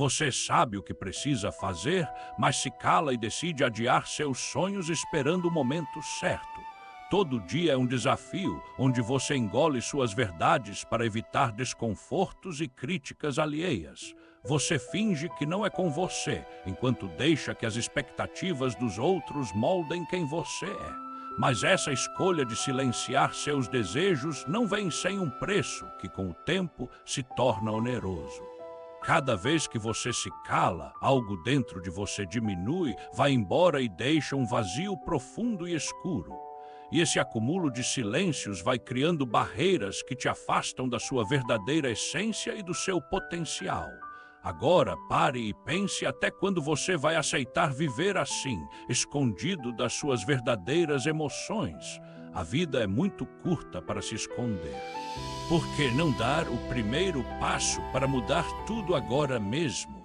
Você sabe o que precisa fazer, mas se cala e decide adiar seus sonhos esperando o momento certo. Todo dia é um desafio, onde você engole suas verdades para evitar desconfortos e críticas alheias. Você finge que não é com você, enquanto deixa que as expectativas dos outros moldem quem você é. Mas essa escolha de silenciar seus desejos não vem sem um preço que, com o tempo, se torna oneroso. Cada vez que você se cala, algo dentro de você diminui, vai embora e deixa um vazio profundo e escuro. E esse acúmulo de silêncios vai criando barreiras que te afastam da sua verdadeira essência e do seu potencial. Agora, pare e pense até quando você vai aceitar viver assim, escondido das suas verdadeiras emoções. A vida é muito curta para se esconder. Por que não dar o primeiro passo para mudar tudo agora mesmo?